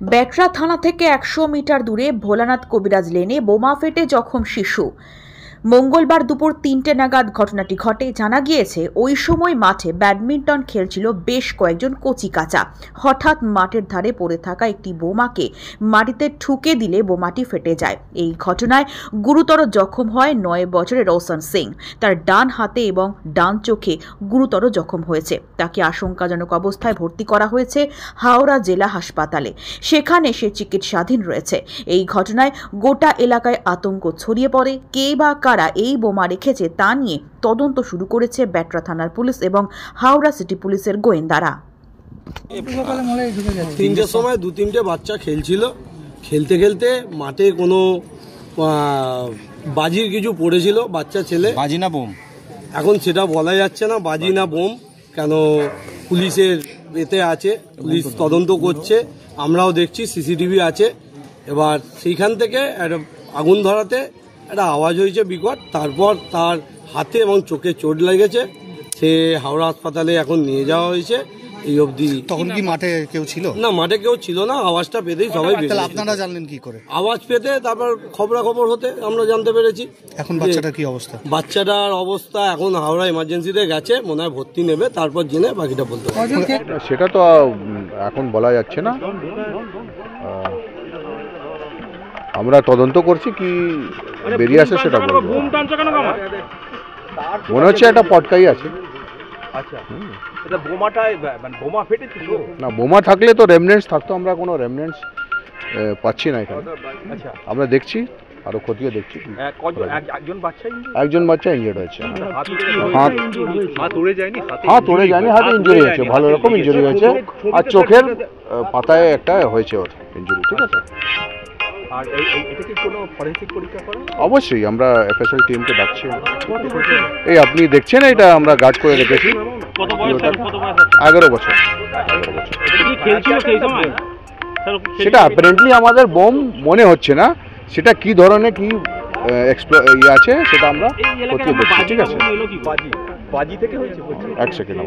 বেটরা থানা থেকে 100 মিটার দূরে ভোলানাথ কবিরাজ লেনে বোমা ফেটে জখম শিশু। মঙ্গলবার দুপুর 3টে নাগাদ ঘটনাটি ঘটে। জানা গিয়েছে ওই সময় মাঠে ব্যাডমিন্টন খেলছিল বেশ কয়েকজন কচিকাঁচা। হঠাৎ মাঠের ধারে পড়ে থাকা একটি বোমাকে মাটিতে ঠুকে দিলে বোমাটি ফেটে যায়। এই ঘটনায় গুরুতর জখম হয় 9 বছরের রোশন সিং। তার ডান হাতে এবং ডান চোখে গুরুতর জখম হয়েছে। তাকে আশঙ্কাজনক অবস্থায় ভর্তি করা হয়েছে হাওড়া জেলা হাসপাতালে। সেখানে সে চিকিৎসাধীন রয়েছে। এই ঘটনায় গোটা এলাকায় আতঙ্ক ছড়িয়ে পড়ে। কে বা কারা এই বোমা রেখেছে তা নিয়ে তদন্ত শুরু করেছে বেটরা থানার পুলিশ এবং হাওড়া সিটি পুলিশের গোয়েন্দারা। 3টের সময় 2-3টে বাচ্চা খেলছিল। খেলতে খেলতে মাঠে কোনো বাজির কিছু পড়েছিল, বাচ্চা ছেলে। বাজি না বোম এখন সেটা বলা যাচ্ছে না, বাজি না বোম, কেন পুলিশের এতে আছে, পুলিশ তদন্ত করছে, আমরাও দেখছি, সিসিটিভি আছে। এবার সেইখান থেকে একটা আগুন ধরাতে একটা আওয়াজ হয়েছে বিকট। তারপর তার হাতে এবং চোখে চোট লেগেছে। সে হাওড়া হাসপাতালে এখন নিয়ে যাওয়া হয়েছে। এই অবধি। তখন কি মাঠে কেউ ছিল না? মাঠে কেউ ছিল না। আওয়াজটা পেতেই সবাই বেরিয়ে। আপনারা জানলেন কি করে? আওয়াজ পেতে তারপর খবরাখবর হতে আমরা জানতে পেরেছি। এখন বাচ্চাটার কি অবস্থা? বাচ্চাটার অবস্থা এখন হাওড়া এমার্জেন্সিতে গেছে, মনে হয় ভর্তি নেবে, তারপর জেনে বাকিটা বলতে পারবে। সেটা তো এখন বলা যাচ্ছে না। আমরা তদন্ত করছি, কি বেরিয়ে আসে সেটা বলবো। মনে হচ্ছে একটা পটকাই আছে। না, বোমা থাকলে তো রেমনেন্টস থাকতো। আমরা কোনো রেমনেন্টস পাচ্ছি না এখানে। আমরা দেখছি, আরো খতিয়ে দেখছি। একজন বাচ্চা ইনজুর্ড হয়েছে। হাত তোড়ে যায়নি, হাতে ইনজুরি হয়েছে, ভালো রকম ইনজুরি হয়েছে। আর চোখের পাতায় একটা হয়েছে ওর ইনজুরি। ঠিক আছে, অবশ্যই আমরা এফএসএল টিমকে ডাকছি। এই আপনি দেখছেন, এটা আমরা গার্ড করে রেখেছি। 11 বছর। সেটা অ্যাপারেন্টলি আমাদের বোম মনে হচ্ছে না। সেটা কি ধরনের কি আছে সেটা আমরা খতিয়ে দেখছি। ঠিক আছে, এক সেকেন্ড।